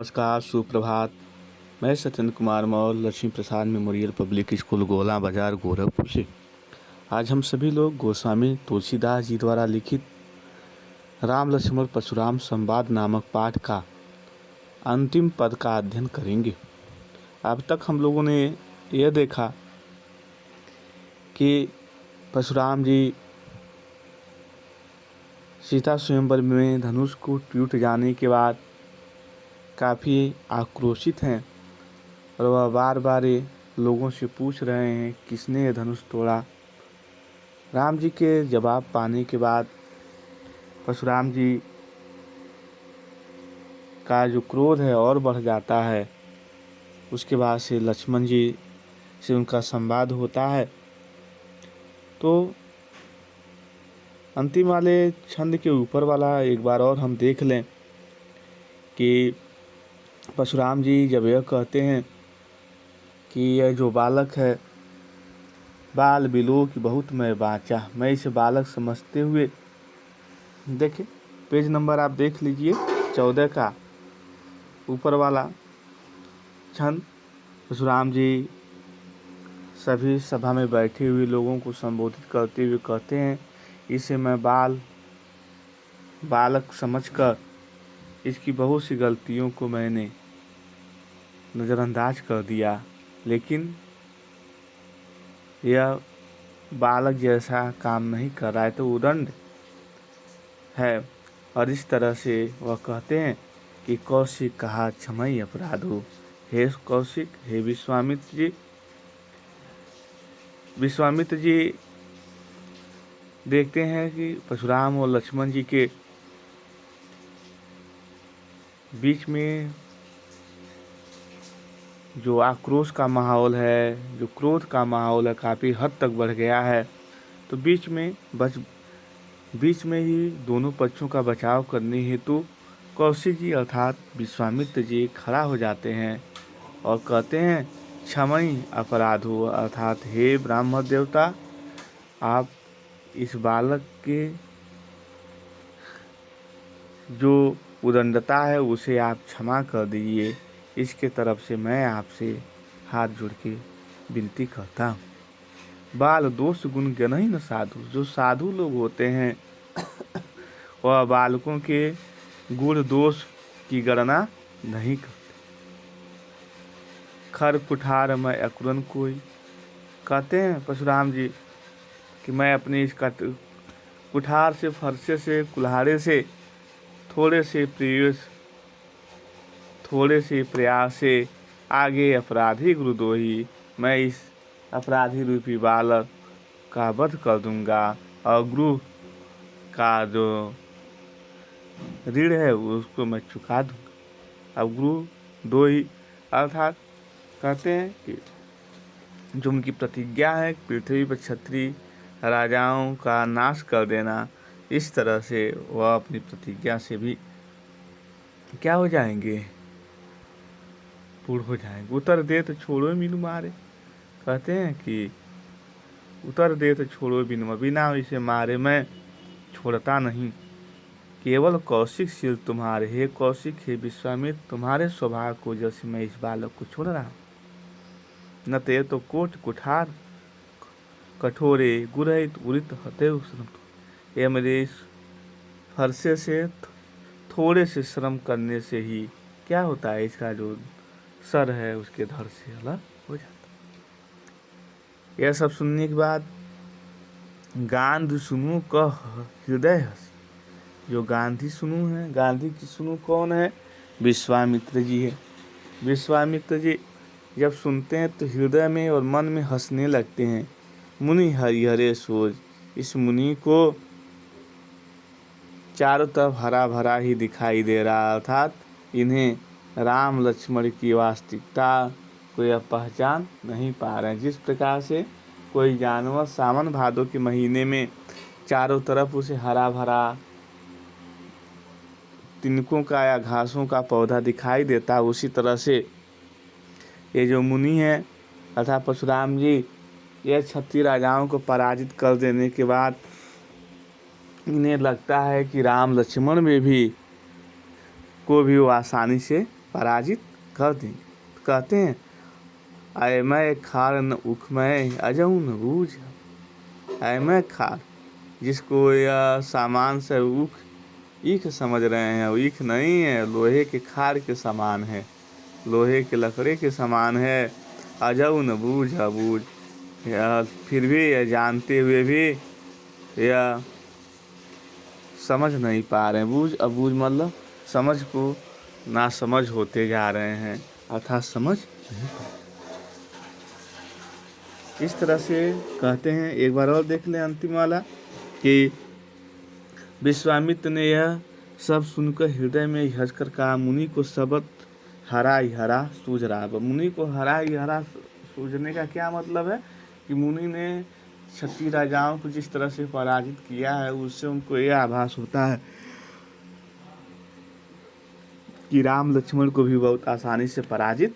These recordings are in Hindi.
नमस्कार, सुप्रभात। मैं सत्येंद्र कुमार मौर्य लक्ष्मी प्रसाद मेमोरियल पब्लिक स्कूल गोला बाजार गोरखपुर से। आज हम सभी लोग गोस्वामी तुलसीदास जी द्वारा लिखित राम लक्ष्मण परशुराम संवाद नामक पाठ का अंतिम पद का अध्ययन करेंगे। अब तक हम लोगों ने यह देखा कि परशुराम जी सीता स्वयंवर में धनुष को टूट जाने के बाद काफ़ी आक्रोशित हैं और वह बार बार लोगों से पूछ रहे हैं किसने ये धनुष तोड़ा। राम जी के जवाब पाने के बाद परशुराम जी का जो क्रोध है और बढ़ जाता है। उसके बाद से लक्ष्मण जी से उनका संवाद होता है। तो अंतिम वाले छंद के ऊपर वाला एक बार और हम देख लें कि परशुराम जी जब यह कहते हैं कि यह जो बालक है बाल बिलोक बहुत मैं बाँचा, मैं इसे बालक समझते हुए, देखिए पेज नंबर आप देख लीजिए 14 का ऊपर वाला छंद। परशुराम जी सभी सभा में बैठे हुए लोगों को संबोधित करते हुए कहते हैं इसे मैं बालक समझकर इसकी बहुत सी गलतियों को मैंने नज़रअंदाज कर दिया, लेकिन यह बालक जैसा काम नहीं कर रहा है तो उदंड है। और इस तरह से वह कहते हैं कि कौशिक कहा क्षमय अपराधो, हे कौशिक, हे विश्वामित्र जी देखते हैं कि परशुराम और लक्ष्मण जी के बीच में जो आक्रोश का माहौल है, जो क्रोध का माहौल है, काफ़ी हद तक बढ़ गया है। तो बीच में ही दोनों पक्षों का बचाव करने हेतु कौशिक जी अर्थात विश्वामित्र जी खड़ा हो जाते हैं और कहते हैं क्षमय अपराधो, अर्थात हे ब्राह्मण देवता, आप इस बालक के जो उदंडता है उसे आप क्षमा कर दीजिए। इसके तरफ से मैं आपसे हाथ जोड़ के विनती करता हूँ। बाल दोष गुण गणहि न साधु, जो साधु लोग होते हैं वह बालकों के गुण दोष की गणना नहीं करते। खर कुठार में अकुरन कोई, कहते हैं परशुराम जी कि मैं अपनी इस कुठार से, फरसे से, कुल्हाड़े से थोड़े से प्रयास से आगे अपराधी गुरुद्रोही, मैं इस अपराधी रूपी बालक का वध कर दूंगा और गुरु का जो ऋण है उसको मैं चुका दूंगा। अब गुरु दो ही, अर्थात कहते हैं कि जो उनकी प्रतिज्ञा है पृथ्वी पर क्षत्रिय राजाओं का नाश कर देना, इस तरह से वह अपनी प्रतिज्ञा से भी क्या हो जाएंगे, पूर्ण हो जाएंगे। उतर दे तो छोड़ो बिनु मारे, कहते हैं कि उतर दे तो छोड़ो बिनु, बिना इसे मारे मैं छोड़ता नहीं। केवल कौशिक शील तुम्हारे, हे कौशिक, हे विश्वामित्र, तुम्हारे स्वभाव को जैसे मैं इस बालक को छोड़ रहा हूँ। न ते तो कोट कुठार कठोरे गुरहित उरित हते, ये मेरे इस फरसे से थोड़े से श्रम करने से ही क्या होता है, इसका जो सर है उसके धड़ से अलग हो जाता है। यह सब सुनने के बाद गांध सुनू कह हृदय हंस, जो गांधी सुनू है, गांधी की सुनू कौन है, विश्वामित्र जी है। विश्वामित्र जी जब सुनते हैं तो हृदय में और मन में हंसने लगते हैं। मुनि हरिहरे सोच, इस मुनि को चारों तरफ हरा भरा ही दिखाई दे रहा, अर्थात इन्हें राम लक्ष्मण की वास्तविकता को यह पहचान नहीं पा रहे हैं। जिस प्रकार से कोई जानवर सावन भादों के महीने में चारों तरफ उसे हरा भरा तिनकों का या घासों का पौधा दिखाई देता है, उसी तरह से ये जो मुनि है अर्थात परशुराम जी, यह क्षत्रिय राजाओं को पराजित कर देने के बाद इन्हें लगता है कि राम लक्ष्मण में भी को भी वो आसानी से पराजित कर देंगे। कहते हैं अयमय खार न उखमय अजऊ न बूझ। अयमय खार, जिसको यह सामान से ईख समझ रहे हैं, वो ईख नहीं है, लोहे के खार के समान है, लोहे के लकड़े के समान है। अजऊ न बूझ अबूझ, यह फिर भी यह जानते हुए भी यह समझ नहीं पा रहे हैं। बूझ अबूझ मतलब समझ को ना समझ होते जा रहे हैं, अर्थात समझ नहीं पा रहे। इस तरह से कहते हैं। एक बार और देख लें अंतिम वाला कि विश्वामित्र ने यह सब सुनकर हृदय में हंस कर कहा, मुनि को सबक हरा ही हरा सूझ रहा। मुनि को हरा ही हरा सूझने का क्या मतलब है कि मुनि ने क्षत्रिय राजाओं को जिस तरह से पराजित किया है, उससे उनको यह आभास होता है कि राम लक्ष्मण को भी बहुत आसानी से पराजित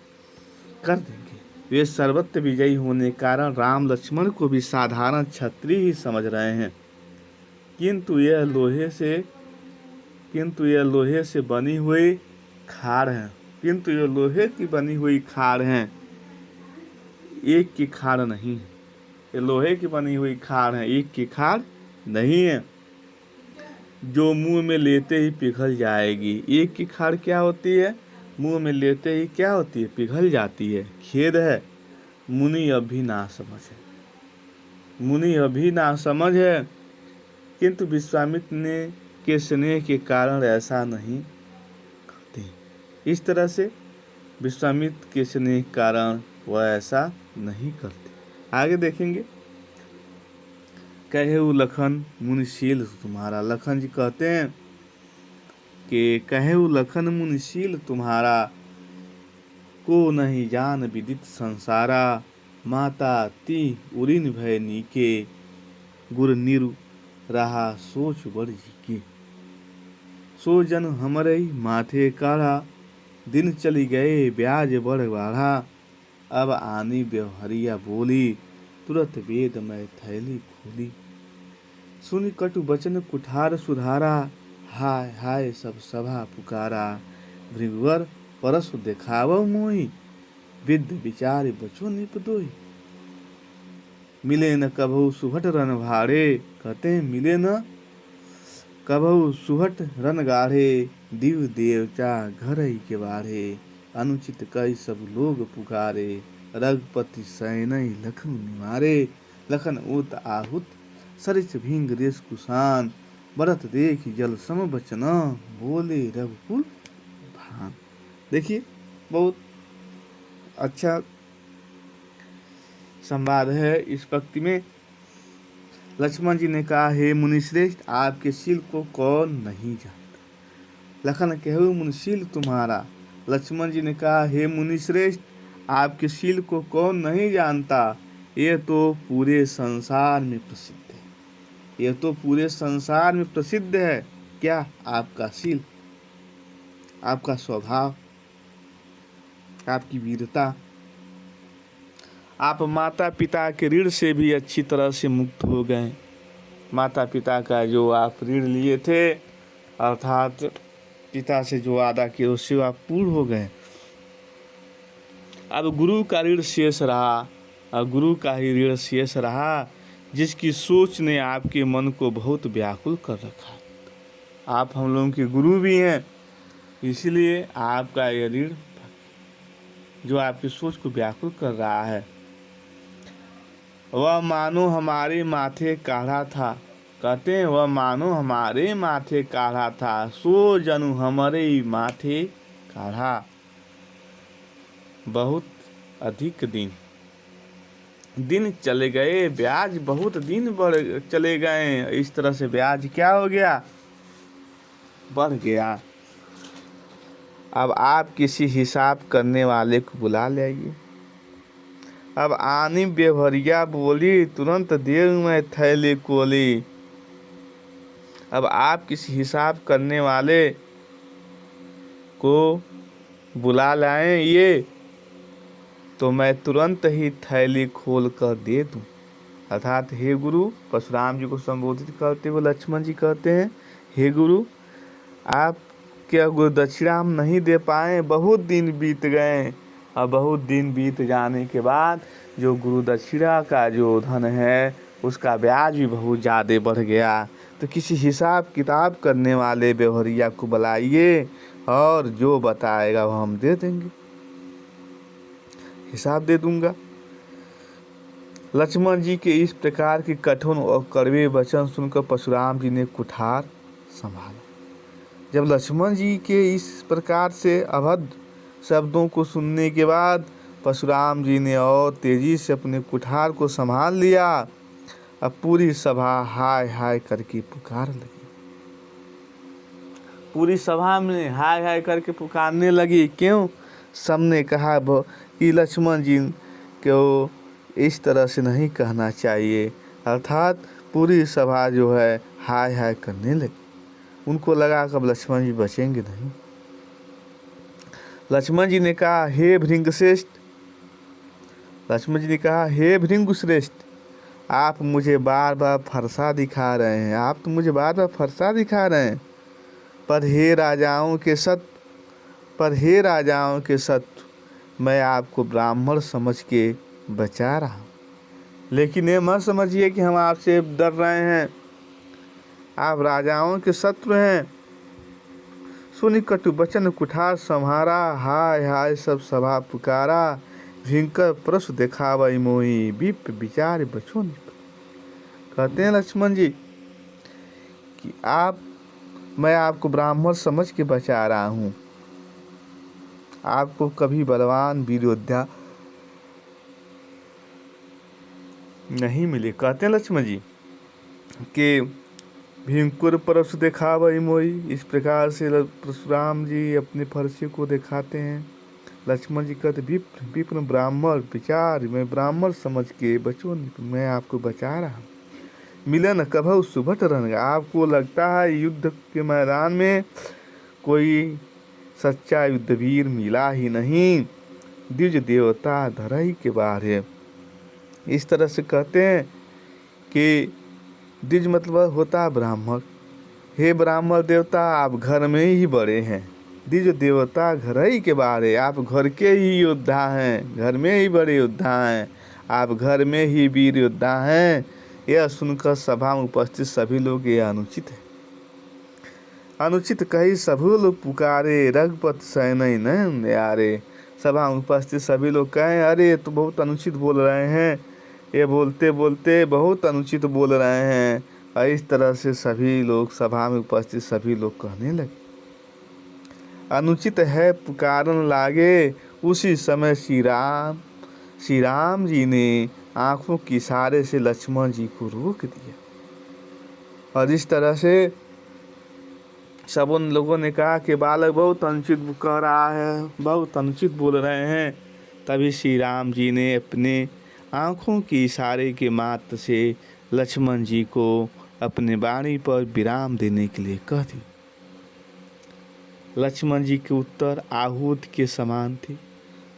कर देंगे। वे सर्वत्र विजयी होने के कारण राम लक्ष्मण को भी साधारण क्षत्रिय ही समझ रहे हैं, किंतु यह लोहे से बनी हुई खाड़ है। किंतु यह लोहे की बनी हुई खाड़ है, एक की खाड़ नहीं है। ये लोहे की बनी हुई खाड़ है, एक की खाड़ नहीं है, जो मुंह में लेते ही पिघल जाएगी। एक की खाड़ क्या होती है? मुंह में लेते ही क्या होती है? पिघल जाती है। खेद है, मुनि अभी ना समझ है, मुनि अभी ना समझ है। किंतु विश्वामित्र ने के स्नेह के कारण ऐसा नहीं करते। इस तरह से विश्वामित्र के स्नेह के कारण वह ऐसा नहीं करते। आगे देखेंगे। कहेउ लखन मुनिशील तुम्हारा। लखन जी कहते हैं कि कहेउ लखन मुनिशील तुम्हारा, को नहीं जान विदित संसारा। माता ती उरिन भय नीके, गुर निरु रहा सोच बड़ जी के। सो जन हमरे माथे काढ़ा, दिन चली गए ब्याज बढ़ बाढ़ा। अब आनी व्यवहरिया बोली, तुरत वेद में थैली खोली। सुन कटु बचन कुठार सुधारा, हाय हाय सब सभा पुकारा। भृगुवर परसु देखावो मोहि, विद्य विचार बचो निपदोई। मिले न कभू सुभट रन भाड़े। कहते हैं मिले न कभू सुभट रन गाढ़े। दिव देवचा घर ही के बाढ़े, अनुचित कई सब लोग पुकारे। रघुपति सैनई लखन निवारे, लखन उत आहुत सरिस भिंग रेस कुशान। भरत देख जल सम बचन, बोले रघुकुल भान। देखिए बहुत अच्छा संवाद है इस पंक्ति में। लक्ष्मण जी ने कहा, हे मुनिश्रेष्ठ, आपके शील को कौन नहीं जानता। लखन कहु मुनिशील तुम्हारा। लक्ष्मण जी ने कहा, हे मुनिश्रेष्ठ, आपके शील को कौन नहीं जानता। ये तो पूरे संसार में प्रसिद्ध है। यह तो पूरे संसार में प्रसिद्ध है। क्या? आपका शील, आपका स्वभाव, आपकी वीरता। आप माता पिता के ऋण से भी अच्छी तरह से मुक्त हो गए। माता पिता का जो आप ऋण लिए थे, अर्थात पिता से जो वादा किए, उससे आप पूर्ण हो गए। अब गुरु का ऋण शेष रहा, और गुरु का ही ऋण शेष रहा, जिसकी सोच ने आपके मन को बहुत व्याकुल कर रखा। आप हम लोगों के गुरु भी हैं, इसलिए आपका यह ऋण जो आपकी सोच को व्याकुल कर रहा है, वह मानो हमारे माथे काढ़ा था। कहते हैं वह मानो हमारे माथे काढ़ा था, सो जनु हमारे माथे काढ़ा। बहुत अधिक दिन चले गए, ब्याज बहुत दिन बढ़ चले गए। इस तरह से ब्याज क्या हो गया? बढ़ गया। अब आप किसी हिसाब करने वाले को बुला लाइए। अब आनी बेभरिया बोली, तुरंत देर में थैली खोली। अब आप किसी हिसाब करने वाले को बुला लाएं ये, तो मैं तुरंत ही थैली खोल कर दे दूं। अर्थात हे गुरु, परशुराम जी को संबोधित करते हुए लक्ष्मण जी कहते हैं, हे गुरु, आप क्या गुरु दक्षिणा हम नहीं दे पाए, बहुत दिन बीत गए। और बहुत दिन बीत जाने के बाद जो गुरु दक्षिणा का जो धन है उसका ब्याज भी बहुत ज़्यादा बढ़ गया। तो किसी हिसाब किताब करने वाले व्यवहारिया को बुलाइए और जो बताएगा वो हम दे देंगे, हिसाब दे दूंगा। लक्ष्मण जी के इस प्रकार के कठोर और कड़वे वचन सुनकर परशुराम जी ने कुठार संभाला। जब लक्ष्मण जी के इस प्रकार से अभद्र शब्दों को सुनने के बाद परशुराम जी ने और तेजी से अपने कुठार को संभाल लिया। अब पूरी सभा हाय हाय करके पुकार लगी। पूरी सभा में हाय हाय करके पुकारने लगी। क्यों? सबने कहा कि लक्ष्मण जी को इस तरह से नहीं कहना चाहिए। अर्थात पूरी सभा जो है हाय हाय करने लगी। उनको लगा कि अब लक्ष्मण जी बचेंगे नहीं। लक्ष्मण जी ने कहा, हे भृंगश्रेष्ठ, लक्ष्मण जी ने कहा, हे भृंगश्रेष्ठ, आप मुझे बार बार फरसा दिखा रहे हैं, आप तो मुझे बार बार फरसा दिखा रहे हैं। पर हे राजाओं के शत्रु, मैं आपको ब्राह्मण समझ के बचा रहा हूँ। लेकिन ये मत समझिए कि हम आपसे डर रहे हैं, आप राजाओं के शत्रु हैं। सुनि कटु वचन कुठार संहारा, हाय हाय सब सभा पुकारा। भयंकर परशु देखावई मोही, विप विचार बचो निप। कहते हैं लक्ष्मण जी कि मैं आपको ब्राह्मण समझ के बचा रहा हूँ, आपको कभी बलवान वीर योद्धा नहीं मिले। कहते हैं लक्ष्मण जी कि भयंकर परशु देखावई मोही, इस प्रकार से परशुराम जी अपने फरसे को दिखाते हैं। लक्ष्मण जी कहते, विप्र ब्राह्मण विचार, मैं ब्राह्मण समझ के बचो, मैं आपको बचा रहा हूँ। मिलन कभू सुभट रंग, आपको लगता है युद्ध के मैदान में कोई सच्चा युद्धवीर मिला ही नहीं, द्विज देवता धरई के बाहर है। इस तरह से कहते हैं कि द्विज मतलब होता है ब्राह्मण। हे ब्राह्मण देवता, आप घर में ही बड़े हैं, द्विज देवता घर ही के बाहर है, आप घर के ही योद्धा हैं, घर में ही बड़े योद्धा हैं, आप घर में ही वीर योद्धा हैं। यह सुनकर सभा में उपस्थित सभी लोग ये अनुचित है, अनुचित कही सभी लोग पुकारे, रघुपति सैनई नयन यारे। सभा में उपस्थित सभी लोग कहें, अरे ये तो बहुत अनुचित बोल रहे हैं, ये बोलते बोलते बहुत अनुचित बोल रहे हैं। और इस तरह से सभी लोग, सभा में उपस्थित सभी लोग कहने लगे। अनुचित है पुकारन लागे, उसी समय श्री राम जी ने आंखों के इशारे से लक्ष्मण जी को रोक दिया। और इस तरह से सब उन लोगों ने कहा कि बालक बहुत अनुचित कह रहा है, बहुत अनुचित बोल रहे हैं। तभी श्री राम जी ने अपने आंखों के इशारे के मात्र से लक्ष्मण जी को अपने वाणी पर विराम देने के लिए कह दी। लक्ष्मण जी के उत्तर आहूत के समान थे।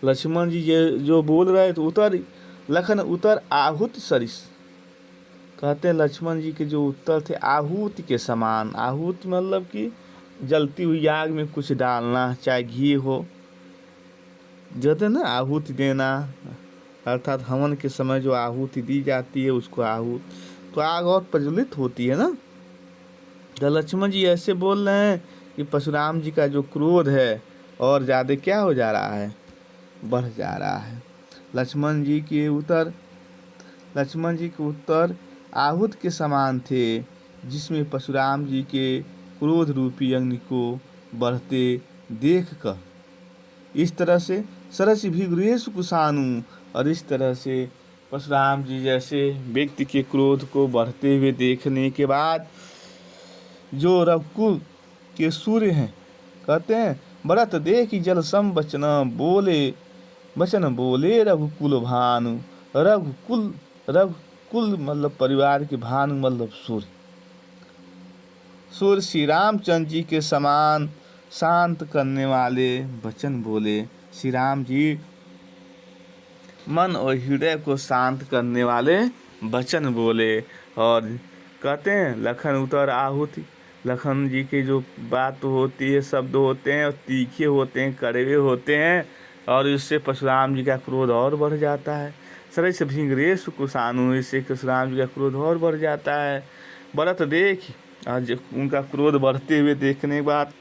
लक्ष्मण जी जो बोल रहे थे, लखन उतर आहूत सरिस। कहते हैं लक्ष्मण जी के जो उत्तर थे आहूत के समान। आहूत मतलब कि जलती हुई आग में कुछ डालना, चाहे घी हो, जो ना आहूति देना, अर्थात हवन के समय जो आहूति दी जाती है उसको आहूत। तो आग और प्रज्वलित होती है ना। तो लक्ष्मण जी ऐसे बोल रहे हैं कि परशुराम जी का जो क्रोध है और ज़्यादा क्या हो जा रहा है, बढ़ जा रहा है। लक्ष्मण जी के उत्तर आहूत के समान थे, जिसमें परशुराम जी के क्रोध रूपी अग्नि को बढ़ते देखकर इस तरह से सरस भीगुरेश कुशानु। और इस तरह से परशुराम जी जैसे व्यक्ति के क्रोध को बढ़ते हुए देखने के बाद जो रघुकुल के सूर्य हैं, कहते हैं भरत देखि जल सम बचन बोले रघुकुल भानु। रघुकुल मतलब परिवार के, भानु मतलब सूर्य श्री रामचंद्र जी के समान शांत करने वाले वचन बोले। श्री राम जी मन और हृदय को शांत करने वाले वचन बोले। और कहते हैं लखन उतर आहुति, लखन जी की जो बात होती है, शब्द होते हैं और तीखे होते हैं, कड़वे होते हैं, और इससे परशुराम जी का क्रोध और बढ़ जाता है। सरस भींगरेश कुशानु, इससे परशुराम जी का क्रोध और बढ़ जाता है। भरत देख, आज उनका क्रोध बढ़ते हुए देखने के बाद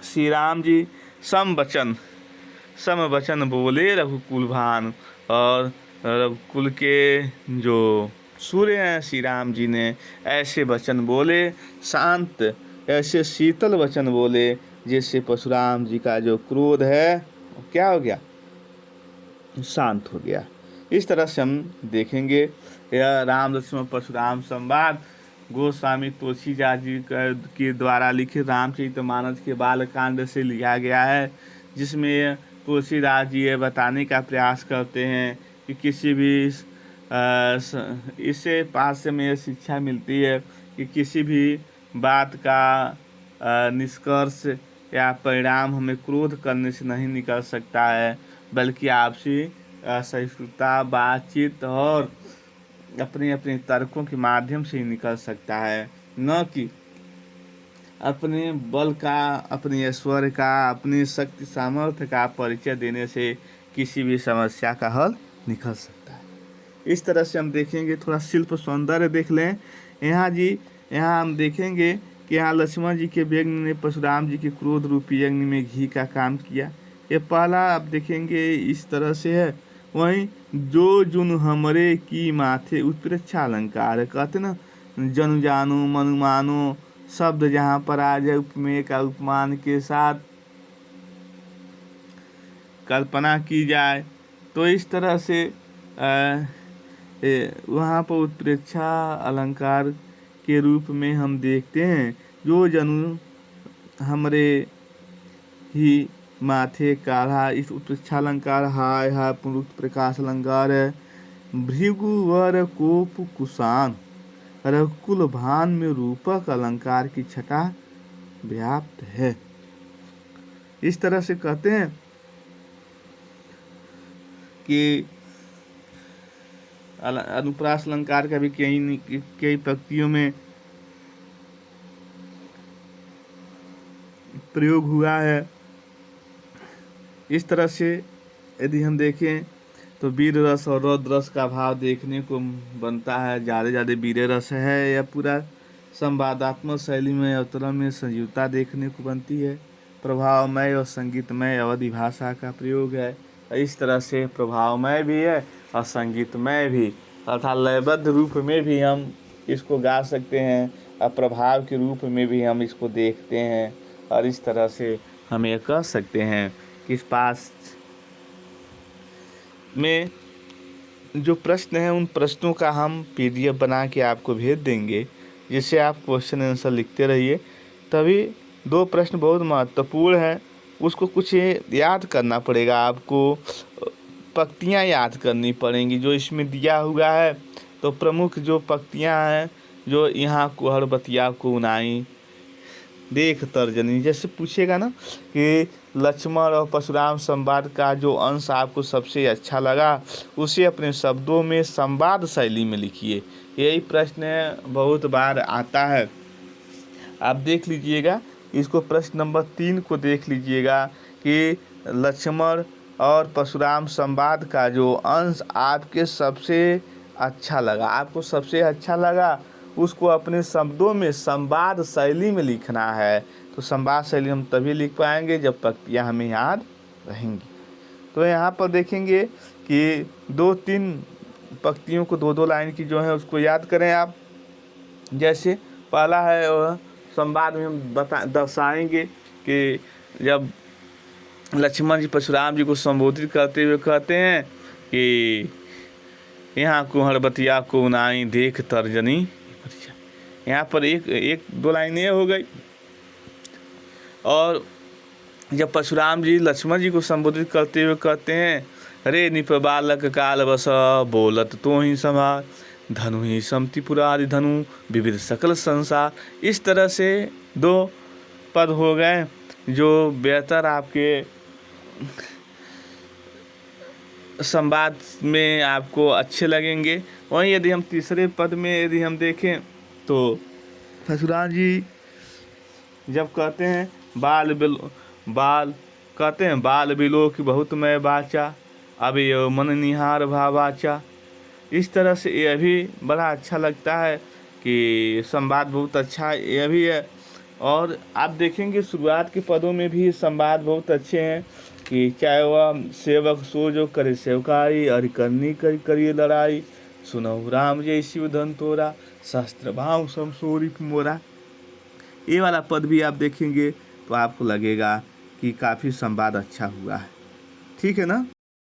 श्री राम जी सम वचन बोले रघुकुल भान, और रघुकुल के जो सूर्य हैं श्री राम जी ने ऐसे वचन बोले, शांत ऐसे शीतल वचन बोले, जिससे परशुराम जी का जो क्रोध है क्या हो गया, शांत हो गया। इस तरह से हम देखेंगे यह राम लक्ष्मण परशुराम संवाद गोस्वामी तुलसीदास जी के द्वारा लिखित रामचरितमानस के बालकांड से लिया गया है, जिसमें तुलसीदास जी ये बताने का प्रयास करते हैं कि किसी भी इससे पाठ से में शिक्षा मिलती है कि किसी भी बात का निष्कर्ष या परिणाम हमें क्रोध करने से नहीं निकल सकता है, बल्कि आपसी सहिष्णुता, बातचीत और अपने अपने तर्कों के माध्यम से ही निकल सकता है, न कि अपने बल का, अपने ऐश्वर्य का, अपनी शक्ति सामर्थ्य का परिचय देने से किसी भी समस्या का हल निकल सकता है। इस तरह से हम देखेंगे, थोड़ा शिल्प सौंदर्य देख लें। यहाँ हम देखेंगे कि यहाँ लक्ष्मण जी के यज्ञ ने परशुराम जी के क्रोध रूपी यज्ञ में घी का काम किया। ये पहला आप देखेंगे इस तरह से है। वहीं जो जुन हमरे की माथे उत्प्रेक्षा अलंकार है, कहते ना जनु जानो मनु मानो, शब्द जहाँ पर आ जाए उपमेय का उपमान के साथ कल्पना की जाए, तो इस तरह से वहाँ पर उत्प्रेक्षा अलंकार के रूप में हम देखते हैं, जो जनु हमरे ही माथे काढ़ा, इस उत्प्रेक्षा अलंकार हाय हाय पुनरुक्त प्रकाश अलंकार है। भृगुवर कोप कुशान, रघुकुल भान में रूपक अलंकार की छटा व्याप्त है। इस तरह से कहते हैं कि अनुप्रास अलंकार का भी कई पंक्तियों में प्रयोग हुआ है। इस तरह से यदि हम देखें तो वीर रस और रौद्र रस का भाव देखने को बनता है। ज़्यादा वीर रस है, या पूरा संवादात्मक शैली में अवतरण में सजीवता देखने को बनती है। प्रभावमय और संगीतमय अवधि भाषा का प्रयोग है। इस तरह से प्रभावमय भी है और संगीतमय भी, अर्थात लयबद्ध रूप में भी हम इसको गा सकते हैं और प्रभाव के रूप में भी हम इसको देखते हैं। और इस तरह से हम ये कह सकते हैं कि इस पास में जो प्रश्न हैं उन प्रश्नों का हम PDF बना के आपको भेज देंगे, जिससे आप क्वेश्चन आंसर लिखते रहिए। तभी 2 प्रश्न बहुत महत्वपूर्ण हैं, उसको कुछ याद करना पड़ेगा आपको, पंक्तियाँ याद करनी पड़ेंगी जो इसमें दिया हुआ है। तो प्रमुख जो पंक्तियाँ हैं, जो यहाँ कुहर बतिया को उनाई देख तर्जनी, जैसे पूछेगा ना कि लक्ष्मण और परशुराम संवाद का जो अंश आपको सबसे अच्छा लगा, उसे अपने शब्दों में संवाद शैली में लिखिए। यही प्रश्न बहुत बार आता है। आप देख लीजिएगा, इसको प्रश्न नंबर 3 को देख लीजिएगा कि लक्ष्मण और परशुराम संवाद का जो अंश आपके सबसे अच्छा लगा, आपको सबसे अच्छा लगा, उसको अपने शब्दों में संवाद शैली में लिखना है। तो संवाद शैली हम तभी लिख पाएंगे जब पंक्तियाँ हमें याद रहेंगी। तो यहाँ पर देखेंगे कि 2-3 पंक्तियों को 2-2 लाइन की जो है उसको याद करें आप। जैसे पहला है संवाद में हम दर्शाएंगे कि जब लक्ष्मण जी परशुराम जी को संबोधित करते हुए कहते हैं कि यहाँ कुहर बतिया को उनाई देख तर्जनी। यहाँ पर एक 2 लाइनें हो गई। और जब परशुराम जी लक्ष्मण जी को संबोधित करते हुए कहते हैं, रे निप बालक काल बस बोलत तो ही संभार, धनु ही समति पुरारी धनु विविध सकल संसार। इस तरह से 2 पद हो गए जो बेहतर आपके संवाद में आपको अच्छे लगेंगे। वहीं यदि हम तीसरे पद में यदि हम देखें तो परशुराम जी जब कहते हैं बाल कहते हैं बाल बिलो की बहुत मैं बाचा, अब ये मन निहार भावाचा। इस तरह से यह भी बड़ा अच्छा लगता है कि संवाद बहुत अच्छा यह भी है। और आप देखेंगे शुरुआत के पदों में भी संवाद बहुत अच्छे हैं कि चाहे वह सेवक सो जो करे सेवकाई, अरि करनी करिए लड़ाई, सुनहु राम जय शिव धन तोरा, शस्त्र भाव समसोरी मोरा। ये वाला पद भी आप देखेंगे तो आपको लगेगा कि काफ़ी संवाद अच्छा हुआ है। ठीक है ना।